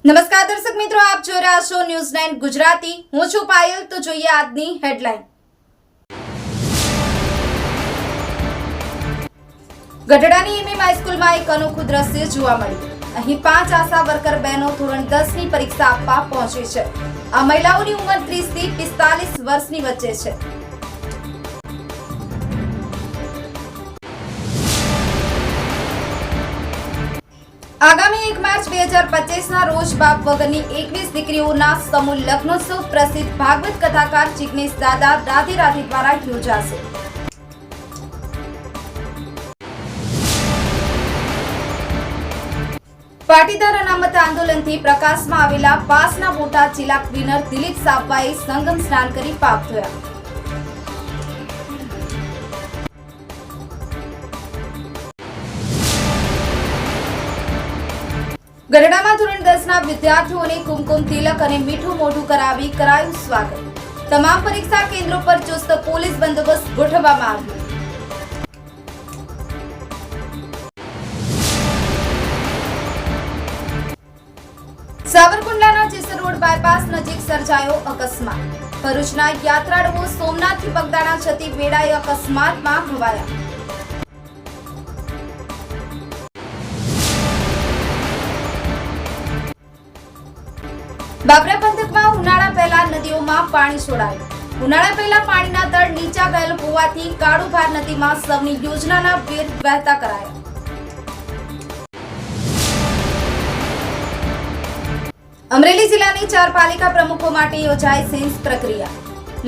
નમસ્કાર દર્શક મિત્રો, આપ જોઈ રહ્યા છો ન્યૂઝ 9 ગુજરાતી। હું છું પાયલ। તો જોઈએ આજની હેડલાઇન। ગઢડાની એમએમ હાઈસ્કૂલમાં એક અનોખું દ્રશ્ય જોવા મળ્યું। અહીં 5 આશા વર્કર બહેનો ધોરણ 10 ની પરીક્ષા આપવા પહોંચી છે। આ મહિલાઓની ઉંમર 30 થી 45 વર્ષની વચ્ચે છે। આગામી 1 માર્ચ 2025 ના રોજ બાપ વગરની 21 દીકરીઓના સમૂહ લગ્નોત્સવ પ્રસિદ્ધ ભાગવત કથાકાર જિગ્નેશ દાદા રાધે રાધે દ્વારા યોજાશે। પાટીદાર અનામત આંદોલનથી પ્રકાશમાં આવેલા પાસના મોટા જિલ્લા ક્લીનર દિલીપ સાપવાએ સંગમ સ્નાન કરી પાપ ધોયા। ગઢડામાં ધોરણ 10 ના વિદ્યાર્થીઓને કુમકુમ તિલક અને મીઠું મોઢું કરાવી કરાયું સ્વાગત। તમામ પરીક્ષા કેન્દ્રો પર ચુસ્ત પોલીસ બંદોબસ્ત ગોઠવવામાં આવ્યો। સાવરકુંડલાના જેસર રોડ બાયપાસ નજીક સર્જાયો અકસ્માત। ભરૂચના યાત્રાળુઓ સોમનાથથી બગદાણા જતી વેળાએ અકસ્માતમાં ઘવાયા। બાબરા પંથકમાં ઉનાળા પહેલા નદીઓમાં પાણી છોડાયું। ઉનાળા પહેલા પાણીના તળ નીચા ગયેલ હોવાથી કાળુભાર નદીમાં સૌની યોજનાના વેર વહેતા કરાયા। અમરેલી જિલ્લાની 4 પાલિકા પ્રમુખો માટે યોજાઈ સેન્સ પ્રક્રિયા।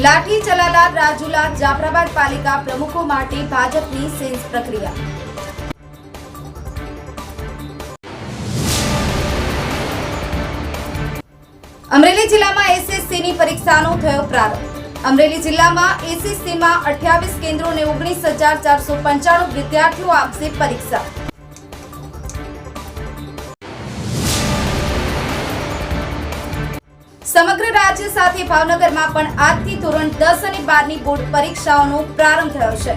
લાઠી, ચલાલા, રાજુલા, જાફરાબાદ પાલિકા પ્રમુખો માટે ભાજપની સેન્સ પ્રક્રિયા। અમરેલી જિલ્લામાં એસએસસીની પરીક્ષાનો થયો પ્રારંભ। અમરેલી જિલ્લામાં એસએસસીમાં 28 કેન્દ્રો અને 19,495 વિદ્યાર્થીઓ આપશે પરીક્ષા। સમગ્ર રાજ્ય સાથે ભાવનગરમાં પણ આજથી ધોરણ 10 અને 12ની બોર્ડ પરીક્ષાઓનો પ્રારંભ થયો છે।